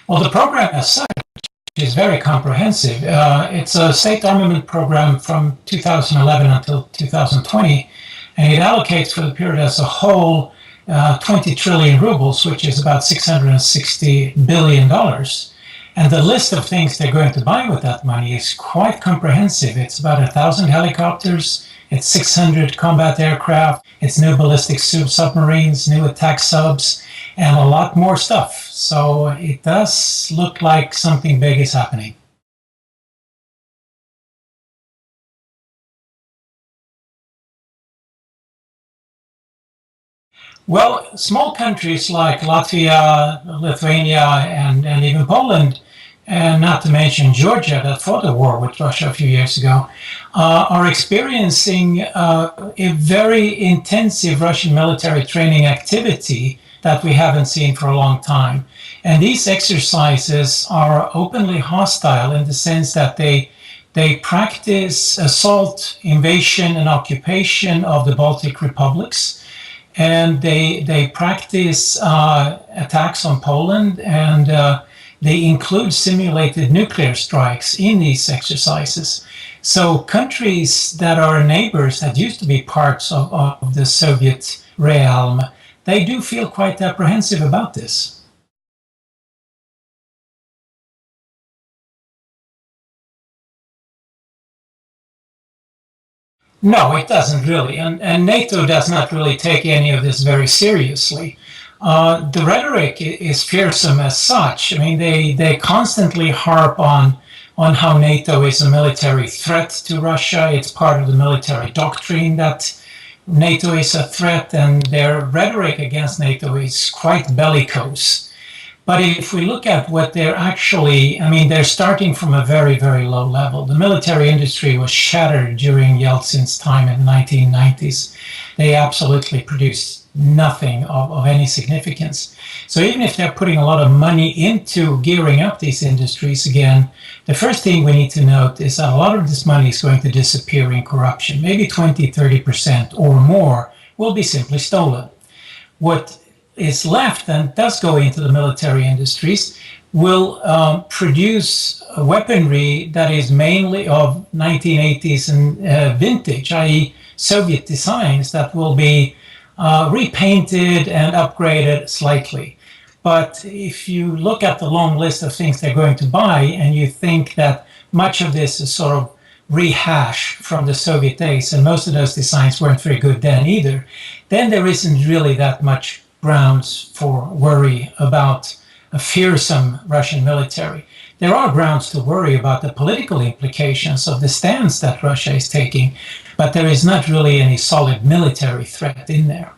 Well, the program as such is very comprehensive. It's a state armament program from 2011 until 2020, and it allocates for the period as a whole 20 trillion rubles, which is about $660 billion. And the list of things they're going to buy with that money is quite comprehensive. It's about 1,000 helicopters, it's 600 combat aircraft, it's new ballistic submarines, new attack subs, and a lot more stuff. So it does look like something big is happening. Well, small countries like Latvia, Lithuania, and even Poland, and not to mention Georgia, that fought a war with Russia a few years ago, are experiencing a very intensive Russian military training activity that we haven't seen for a long time. And these exercises are openly hostile in the sense that they practice assault, invasion, and occupation of the Baltic republics. And they practice attacks on Poland, and they include simulated nuclear strikes in these exercises. So countries that are neighbors that used to be parts of the Soviet realm, they do feel quite apprehensive about this. No, it doesn't really, and NATO does not really take any of this very seriously. The rhetoric is fearsome as such. I mean, they constantly harp on how NATO is a military threat to Russia. It's part of the military doctrine that NATO is a threat, and their rhetoric against NATO is quite bellicose. But if we look at what they're actually, I mean, they're starting from a very, very low level. The military industry was shattered during Yeltsin's time in the 1990s. They absolutely produced nothing of any significance. So even if they're putting a lot of money into gearing up these industries again, the first thing we need to note is that a lot of this money is going to disappear in corruption. Maybe 20, 30% or more will be simply stolen. What is left and does go into the military industries will produce weaponry that is mainly of 1980s and vintage, i.e. Soviet designs that will be repainted and upgraded slightly. But if you look at the long list of things they're going to buy and you think that much of this is sort of rehash from the Soviet days, and most of those designs weren't very good then either, then there isn't really that much grounds for worry about a fearsome Russian military. There are grounds to worry about the political implications of the stance that Russia is taking, but there is not really any solid military threat in there.